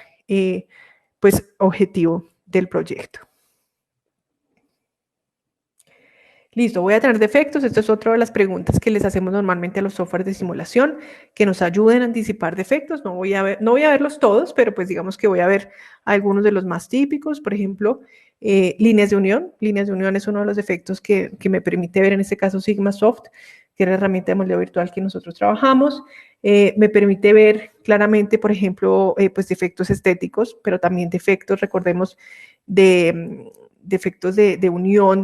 pues objetivo del proyecto. Listo, voy a tener defectos. Esta es otra de las preguntas que les hacemos normalmente a los softwares de simulación, que nos ayuden a anticipar defectos. No voy a verlos todos, pero pues digamos que voy a ver algunos de los más típicos. Por ejemplo, líneas de unión. Líneas de unión es uno de los defectos que me permite ver en este caso Sigmasoft, que es la herramienta de moldeo virtual que nosotros trabajamos. Me permite ver claramente, por ejemplo, pues defectos estéticos, pero también defectos, recordemos, defectos de unión,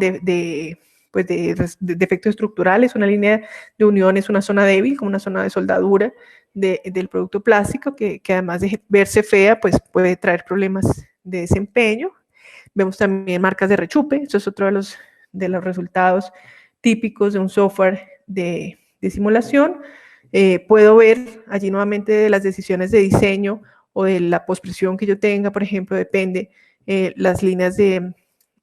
pues de defectos estructurales. Una línea de unión es una zona débil, como una zona de soldadura del producto plástico, que además de verse fea, pues puede traer problemas de desempeño. Vemos también marcas de rechupe. Eso es otro de los resultados típicos de un software de simulación. Puedo ver allí nuevamente de las decisiones de diseño o de la pospresión que yo tenga, por ejemplo, depende las líneas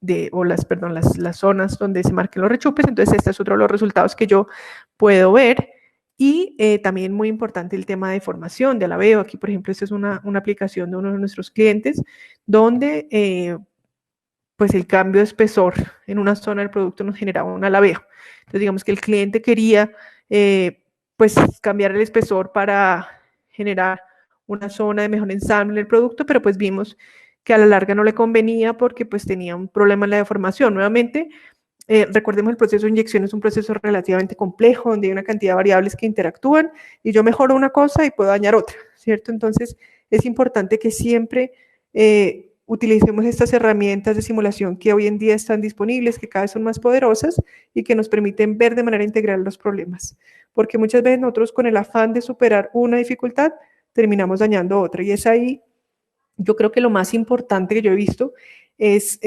las zonas donde se marquen los rechupes. Entonces, este es otro de los resultados que yo puedo ver. Y también muy importante el tema de formación de alabeo. Aquí, por ejemplo, esta es una aplicación de uno de nuestros clientes donde pues el cambio de espesor en una zona del producto nos generaba un alabeo. Entonces, digamos que el cliente quería pues cambiar el espesor para generar una zona de mejor ensamble del producto, pero pues vimos que a la larga no le convenía porque pues tenía un problema en la deformación. Nuevamente, recordemos el proceso de inyección es un proceso relativamente complejo donde hay una cantidad de variables que interactúan y yo mejoro una cosa y puedo dañar otra, ¿cierto? Entonces es importante que siempre utilicemos estas herramientas de simulación que hoy en día están disponibles, que cada vez son más poderosas y que nos permiten ver de manera integral los problemas. Porque muchas veces nosotros con el afán de superar una dificultad terminamos dañando otra. Y es ahí, yo creo que lo más importante que yo he visto es,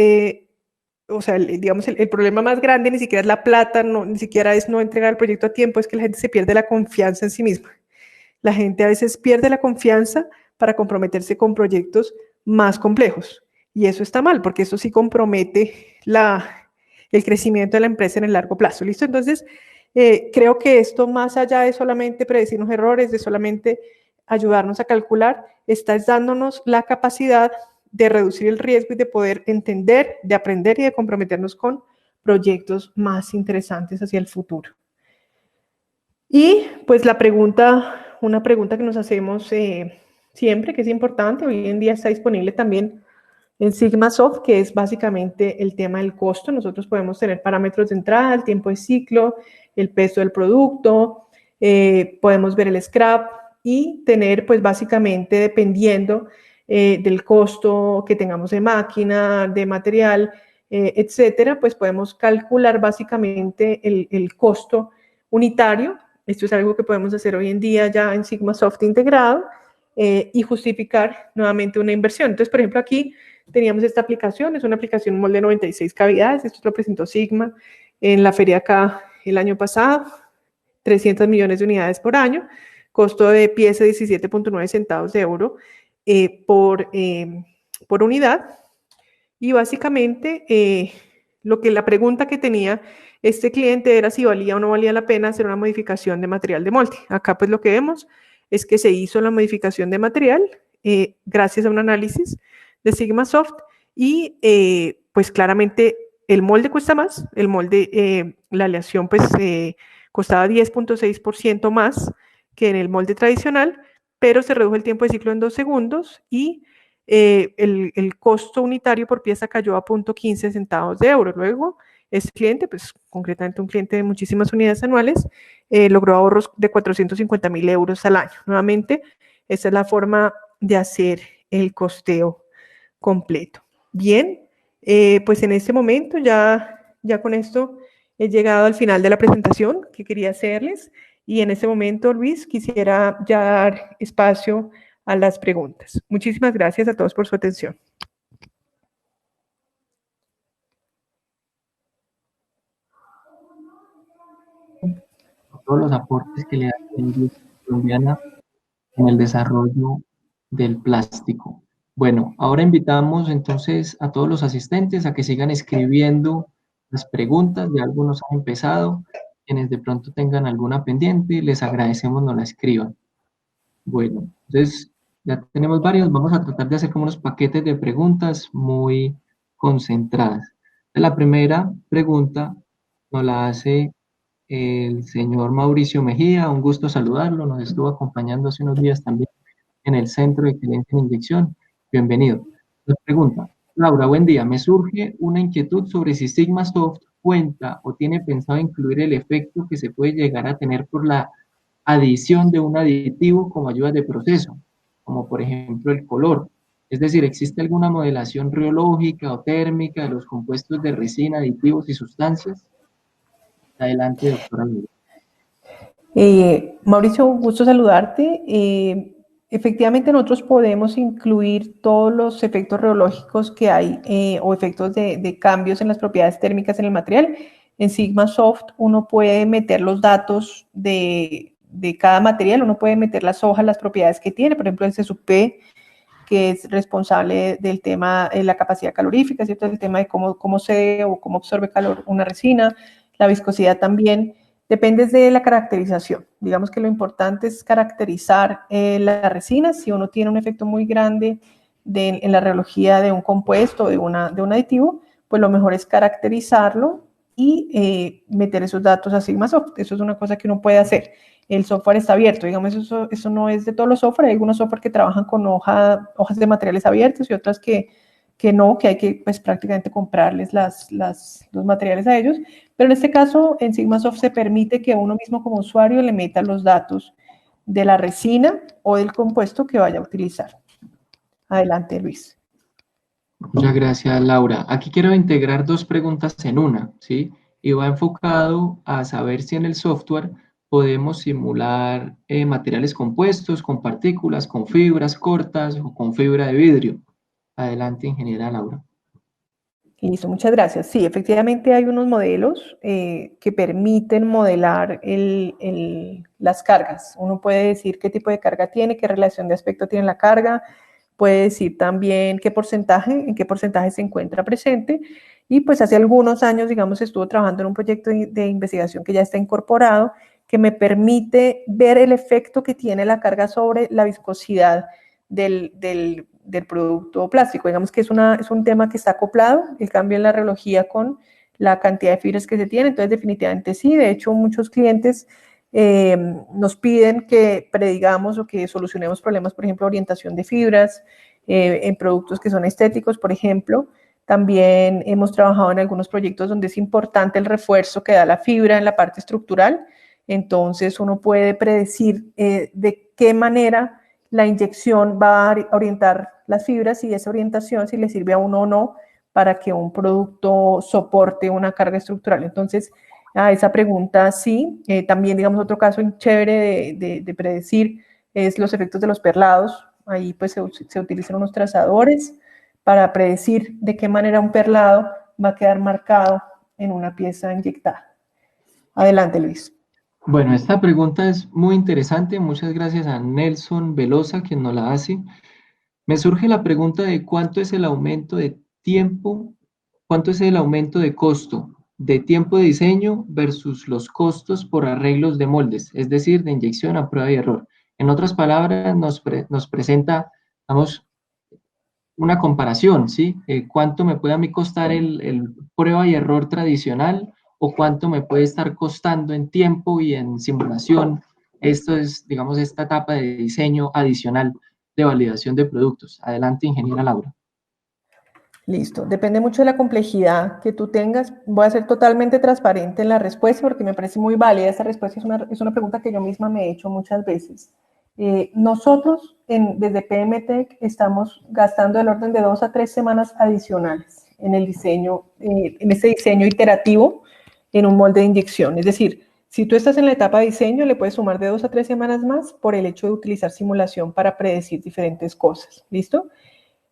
o sea, digamos, el problema más grande ni siquiera es la plata, no, ni siquiera es no entregar el proyecto a tiempo, es que la gente se pierde la confianza en sí misma. La gente a veces pierde la confianza para comprometerse con proyectos más complejos. Y eso está mal, porque eso sí compromete el crecimiento de la empresa en el largo plazo. ¿Listo? Entonces, creo que esto, más allá de solamente predecirnos errores, de solamente ayudarnos a calcular, está dándonos la capacidad de reducir el riesgo y de poder entender, de aprender y de comprometernos con proyectos más interesantes hacia el futuro. Y pues una pregunta que nos hacemos siempre, que es importante, hoy en día está disponible también en Sigmasoft, que es básicamente el tema del costo. Nosotros podemos tener parámetros de entrada, el tiempo de ciclo, el peso del producto, podemos ver el scrap y tener pues básicamente dependiendo del costo que tengamos de máquina, de material, etcétera, pues podemos calcular básicamente el costo unitario. Esto es algo que podemos hacer hoy en día ya en Sigmasoft integrado y justificar nuevamente una inversión. Entonces, por ejemplo, aquí teníamos esta aplicación, es una aplicación molde 96 cavidades, esto lo presentó Sigma en la feria acá el año pasado, 300 millones de unidades por año, costo de pieza 17.9 centavos de euro por unidad. Y básicamente la pregunta que tenía este cliente era si valía o no valía la pena hacer una modificación de material de molde. Acá pues lo que vemos es que se hizo la modificación de material gracias a un análisis de Sigmasoft y pues claramente el molde cuesta más, el molde, la aleación pues costaba 10.6% más que en el molde tradicional, pero se redujo el tiempo de ciclo en 2 segundos y el costo unitario por pieza cayó a 0.15 centavos de euro. Luego, este cliente, pues concretamente un cliente de muchísimas unidades anuales, logró ahorros de 450.000 euros al año. Nuevamente, esa es la forma de hacer el costeo completo. Bien, pues en este momento ya con esto he llegado al final de la presentación que quería hacerles y en este momento, Luis, quisiera ya dar espacio a las preguntas. Muchísimas gracias a todos por su atención. Todos los aportes que le da la industria colombiana en el desarrollo del plástico. Bueno, ahora invitamos entonces a todos los asistentes a que sigan escribiendo las preguntas, ya algunos han empezado, quienes de pronto tengan alguna pendiente, les agradecemos nos la escriban. Bueno, entonces ya tenemos varios, vamos a tratar de hacer como unos paquetes de preguntas muy concentradas. La primera pregunta nos la hace el señor Mauricio Mejía, un gusto saludarlo, nos estuvo acompañando hace unos días también en el Centro de Excelencia en Inyección. Bienvenido. Nos pregunta, Laura, buen día. Me surge una inquietud sobre si Sigmasoft cuenta o tiene pensado incluir el efecto que se puede llegar a tener por la adición de un aditivo como ayuda de proceso, como por ejemplo el color. Es decir, ¿existe alguna modelación riológica o térmica de los compuestos de resina, aditivos y sustancias? Adelante, doctora Laura. Mauricio, gusto saludarte. Efectivamente, nosotros podemos incluir todos los efectos reológicos que hay o efectos de cambios en las propiedades térmicas en el material. En Sigmasoft uno puede meter los datos de cada material, uno puede meter las hojas, las propiedades que tiene, por ejemplo, el CSUP, que es responsable del tema de la capacidad calorífica, ¿cierto? El tema de cómo se o cómo absorbe calor una resina, la viscosidad también. Depende de la caracterización. Digamos que lo importante es caracterizar la resina. Si uno tiene un efecto muy grande en la reología de un compuesto o de un aditivo, pues lo mejor es caracterizarlo y meter esos datos a Sigmasoft. Eso es una cosa que uno puede hacer. El software está abierto, digamos, eso no es de todos los software. Hay algunos software que trabajan con hojas de materiales abiertos y otras que no, que hay que pues prácticamente comprarles los materiales a ellos. Pero en este caso, en Sigmasoft se permite que uno mismo como usuario le meta los datos de la resina o del compuesto que vaya a utilizar. Adelante, Luis. Muchas gracias, Laura. Aquí quiero integrar dos preguntas en una, ¿sí? Y va enfocado a saber si en el software podemos simular materiales compuestos con partículas, con fibras cortas o con fibra de vidrio. Adelante, ingeniera Laura. Listo, muchas gracias. Sí, efectivamente hay unos modelos que permiten modelar las cargas. Uno puede decir qué tipo de carga tiene, qué relación de aspecto tiene la carga, puede decir también qué porcentaje, en qué porcentaje se encuentra presente. Y pues hace algunos años, digamos, estuve trabajando en un proyecto de investigación que ya está incorporado, que me permite ver el efecto que tiene la carga sobre la viscosidad del producto plástico. Digamos que es un tema que está acoplado, el cambio en la reología con la cantidad de fibras que se tiene, entonces definitivamente sí, de hecho muchos clientes nos piden que predigamos o que solucionemos problemas, por ejemplo, orientación de fibras en productos que son estéticos, por ejemplo. También hemos trabajado en algunos proyectos donde es importante el refuerzo que da la fibra en la parte estructural. Entonces uno puede predecir de qué manera la inyección va a orientar las fibras y esa orientación si le sirve a uno o no para que un producto soporte una carga estructural. Entonces, a esa pregunta sí. También, digamos, otro caso chévere de predecir es los efectos de los perlados. Ahí pues se utilizan unos trazadores para predecir de qué manera un perlado va a quedar marcado en una pieza inyectada. Adelante, Luis. Bueno, esta pregunta es muy interesante. Muchas gracias a Nelson Velosa, quien nos la hace. Me surge la pregunta de cuánto es el aumento de tiempo, cuánto es el aumento de costo de tiempo de diseño versus los costos por arreglos de moldes, es decir, de inyección a prueba y error. En otras palabras, nos presenta, vamos, una comparación, ¿sí? ¿Cuánto me puede a mí costar el prueba y error tradicional o cuánto me puede estar costando en tiempo y en simulación? Esto es, digamos, esta etapa de diseño adicional de validación de productos. Adelante, ingeniera Laura. Listo. Depende mucho de la complejidad que tú tengas. Voy a ser totalmente transparente en la respuesta porque me parece muy válida. Esta respuesta es una pregunta que yo misma me he hecho muchas veces. Nosotros desde PMTech estamos gastando el orden de 2 a 3 semanas adicionales en el diseño, en este diseño iterativo en un molde de inyección. Es decir, si tú estás en la etapa de diseño, le puedes sumar de 2 a 3 semanas más por el hecho de utilizar simulación para predecir diferentes cosas. ¿Listo?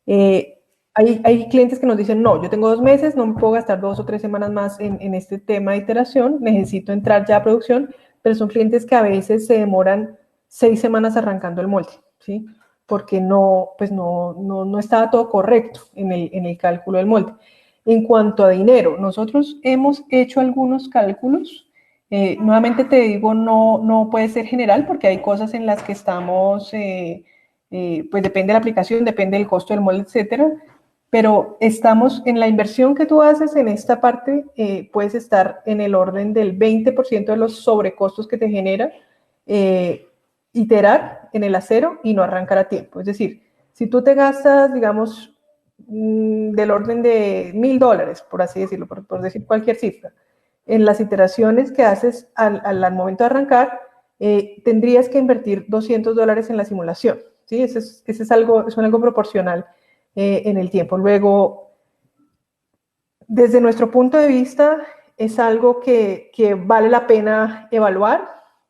Eh, hay clientes que nos dicen, no, yo tengo 2 meses, no me puedo gastar 2 o 3 semanas más en este tema de iteración, necesito entrar ya a producción, pero son clientes que a veces se demoran 6 semanas arrancando el molde, ¿sí? Porque no estaba todo correcto en el cálculo del molde. En cuanto a dinero, nosotros hemos hecho algunos cálculos. Nuevamente te digo, no puede ser general porque hay cosas en las que estamos pues depende de la aplicación, depende del costo del molde, etcétera. Pero estamos en la inversión que tú haces en esta parte, puedes estar en el orden del 20% de los sobrecostos que te genera iterar en el acero y no arrancar a tiempo. Es decir, si tú te gastas, digamos, del orden de $1000, por así decirlo, por decir cualquier cifra, en las iteraciones que haces al momento de arrancar, tendrías que invertir $200 en la simulación. ¿Sí? Ese es algo proporcional en el tiempo. Luego, desde nuestro punto de vista, es algo que vale la pena evaluar.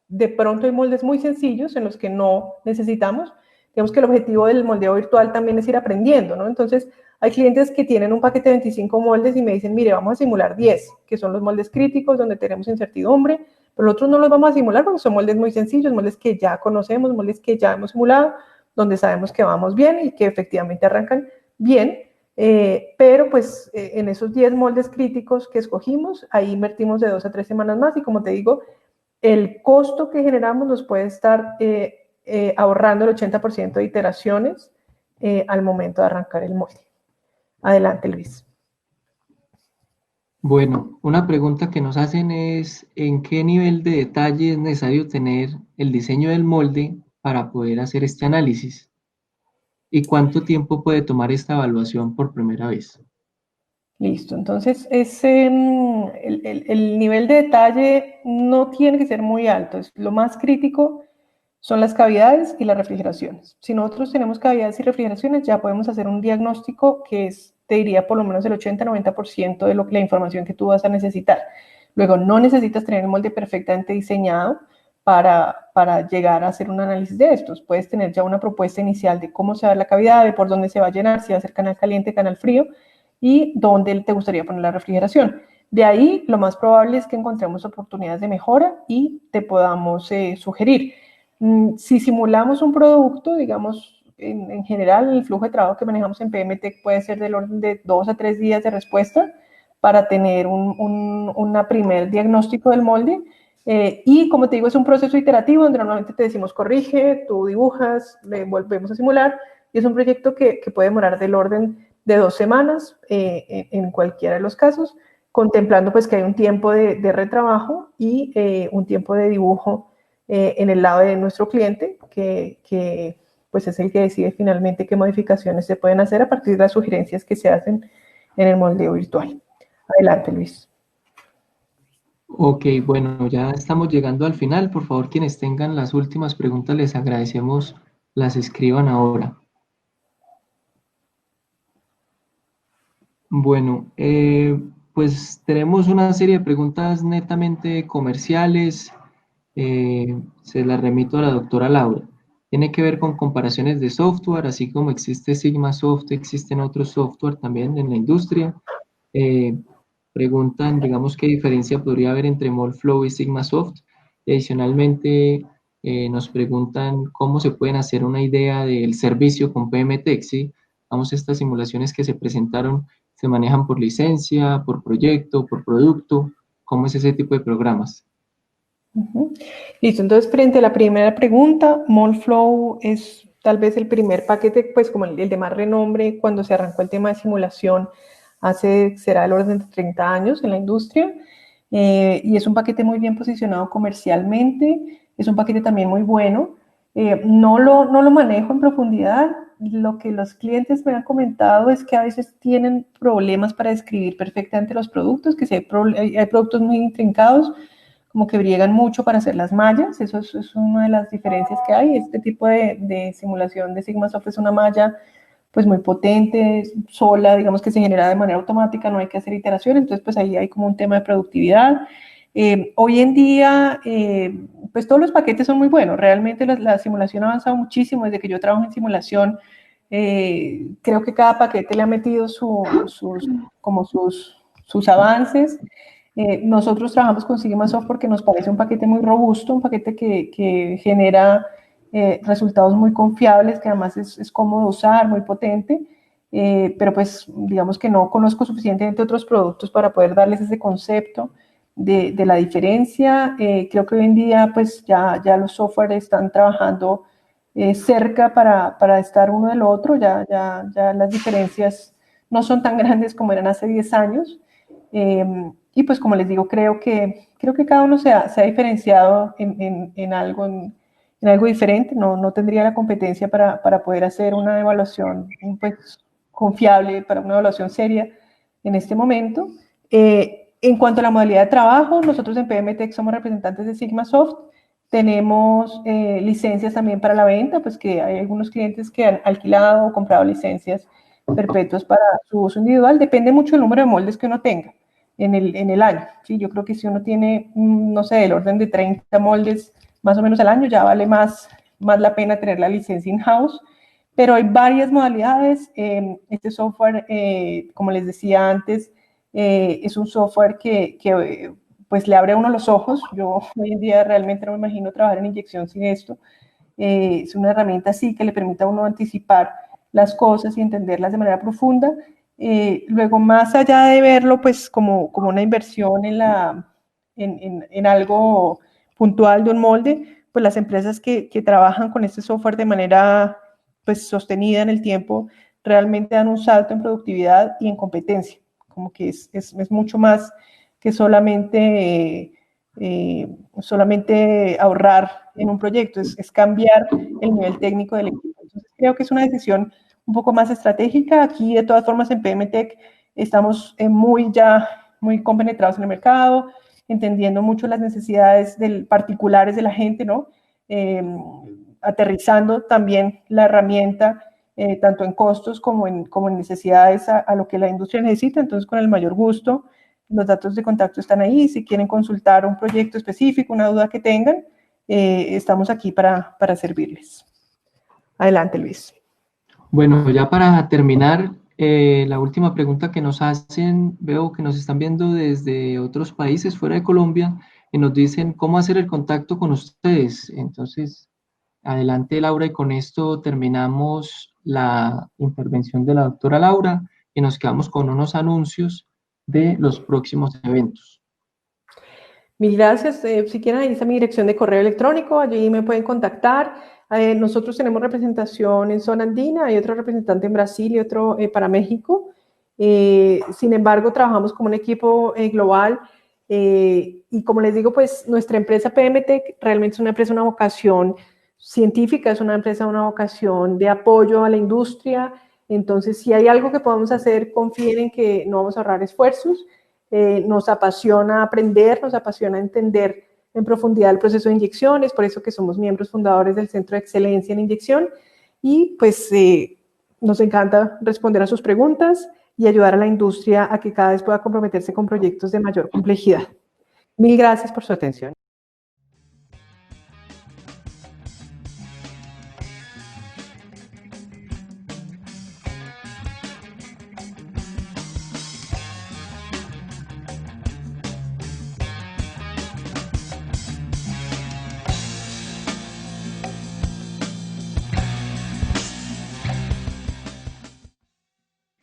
De pronto hay moldes muy sencillos en los que no necesitamos. Digamos que el objetivo del moldeo virtual también es ir aprendiendo, ¿no? Entonces, hay clientes que tienen un paquete de 25 moldes y me dicen, mire, vamos a simular 10, que son los moldes críticos donde tenemos incertidumbre, pero los otros no los vamos a simular porque son moldes muy sencillos, moldes que ya conocemos, moldes que ya hemos simulado, donde sabemos que vamos bien y que efectivamente arrancan bien. Pero pues en esos 10 moldes críticos que escogimos, ahí invertimos de 2 a 3 semanas más y como te digo, el costo que generamos nos puede estar ahorrando el 80% de iteraciones al momento de arrancar el molde. Adelante, Luis. Bueno, una pregunta que nos hacen es, ¿en qué nivel de detalle es necesario tener el diseño del molde para poder hacer este análisis? ¿Y cuánto tiempo puede tomar esta evaluación por primera vez? Listo, entonces el nivel de detalle no tiene que ser muy alto, lo más crítico son las cavidades y las refrigeraciones. Si nosotros tenemos cavidades y refrigeraciones, ya podemos hacer un diagnóstico que es te diría por lo menos el 80-90% de la información que tú vas a necesitar. Luego, no necesitas tener el molde perfectamente diseñado para llegar a hacer un análisis de estos. Puedes tener ya una propuesta inicial de cómo se va a ver la cavidad, de por dónde se va a llenar, si va a ser canal caliente, canal frío, y dónde te gustaría poner la refrigeración. De ahí, lo más probable es que encontremos oportunidades de mejora y te podamos sugerir. Si simulamos un producto, digamos, en general, el flujo de trabajo que manejamos en PMTech puede ser del orden de 2 a 3 días de respuesta para tener una primer diagnóstico del molde. Y como te digo, es un proceso iterativo donde normalmente te decimos corrige, tú dibujas, le volvemos a simular, y es un proyecto que puede demorar del orden de 2 semanas en cualquiera de los casos, contemplando pues que hay un tiempo de retrabajo y un tiempo de dibujo en el lado de nuestro cliente, que pues es el que decide finalmente qué modificaciones se pueden hacer a partir de las sugerencias que se hacen en el moldeo virtual. Adelante, Luis. Ok, bueno, ya estamos llegando al final. Por favor, quienes tengan las últimas preguntas, les agradecemos las escriban ahora. Bueno, pues tenemos una serie de preguntas netamente comerciales. Se las remito a la doctora Laura. Tiene que ver con comparaciones de software, así como existe Sigmasoft, existen otros software también en la industria. Eh, Preguntan, digamos, qué diferencia podría haber entre Molflow y Sigmasoft. Y adicionalmente, nos preguntan cómo se pueden hacer una idea del servicio con PMTech, ¿sí? Vamos, estas simulaciones que se presentaron se manejan por licencia, por proyecto, por producto. ¿Cómo es ese tipo de programas? Listo, entonces frente a la primera pregunta, Molflow es tal vez el primer paquete, pues como el de más renombre cuando se arrancó el tema de simulación será el orden de 30 años en la industria, y es un paquete muy bien posicionado comercialmente, es un paquete también muy bueno. No lo manejo en profundidad. Lo que los clientes me han comentado es que a veces tienen problemas para describir perfectamente los productos, que si hay productos muy intrincados, como que briegan mucho para hacer las mallas. Eso es una de las diferencias que hay. Este tipo de simulación de Sigmasoft es una malla pues muy potente, sola, digamos que se genera de manera automática, no hay que hacer iteración, entonces pues ahí hay como un tema de productividad. Hoy en día, pues todos los paquetes son muy buenos, realmente la simulación ha avanzado muchísimo desde que yo trabajo en simulación. Creo que cada paquete le ha metido sus avances. Nosotros trabajamos con Sigmasoft porque nos parece un paquete muy robusto, un paquete que genera resultados muy confiables, que además es cómodo usar, muy potente, pero pues digamos que no conozco suficientemente otros productos para poder darles ese concepto de la diferencia. Creo que hoy en día pues ya los software están trabajando cerca para estar uno del otro, ya las diferencias no son tan grandes como eran hace 10 años. Y pues como les digo, creo que cada uno se ha diferenciado en algo diferente, no tendría la competencia para poder hacer una evaluación pues, confiable, para una evaluación seria en este momento. En cuanto a la modalidad de trabajo, nosotros en PMTech somos representantes de Sigmasoft, tenemos licencias también para la venta, pues que hay algunos clientes que han alquilado o comprado licencias perpetuas para su uso individual, depende mucho del número de moldes que uno tenga en el año. ¿Sí? Yo creo que si uno tiene, no sé, el orden de 30 moldes más o menos al año, ya vale más la pena tener la licencia in-house, pero hay varias modalidades. Este software, como les decía antes, es un software que pues le abre a uno los ojos. Yo hoy en día realmente no me imagino trabajar en inyección sin esto. Es una herramienta así que le permite a uno anticipar las cosas y entenderlas de manera profunda. Luego, más allá de verlo pues como una inversión en algo puntual de un molde, pues las empresas que trabajan con este software de manera pues sostenida en el tiempo realmente dan un salto en productividad y en competencia, como que es mucho más que solamente ahorrar en un proyecto, es cambiar el nivel técnico del equipo. Entonces, creo que es una decisión un poco más estratégica. Aquí, de todas formas, en PMTech estamos muy compenetrados en el mercado, entendiendo mucho las necesidades particulares de la gente, ¿no? Aterrizando también la herramienta tanto en costos como en necesidades a lo que la industria necesita. Entonces, con el mayor gusto, los datos de contacto están ahí. Si quieren consultar un proyecto específico, una duda que tengan, estamos aquí para servirles. Adelante, Luis. Bueno, ya para terminar, la última pregunta que nos hacen, veo que nos están viendo desde otros países fuera de Colombia y nos dicen cómo hacer el contacto con ustedes. Entonces, adelante, Laura, y con esto terminamos la intervención de la doctora Laura y nos quedamos con unos anuncios de los próximos eventos. Mil gracias. Si quieren, ahí está mi dirección de correo electrónico, allí me pueden contactar. Nosotros tenemos representación en zona andina, hay otro representante en Brasil y otro para México. Sin embargo, trabajamos como un equipo global y como les digo, pues nuestra empresa PMTech realmente es una empresa, una vocación científica, es una empresa, una vocación de apoyo a la industria. Entonces, si hay algo que podamos hacer, confíen en que no vamos a ahorrar esfuerzos. Nos apasiona aprender, nos apasiona entender en profundidad el proceso de inyección, es por eso que somos miembros fundadores del Centro de Excelencia en Inyección y pues nos encanta responder a sus preguntas y ayudar a la industria a que cada vez pueda comprometerse con proyectos de mayor complejidad. Mil gracias por su atención.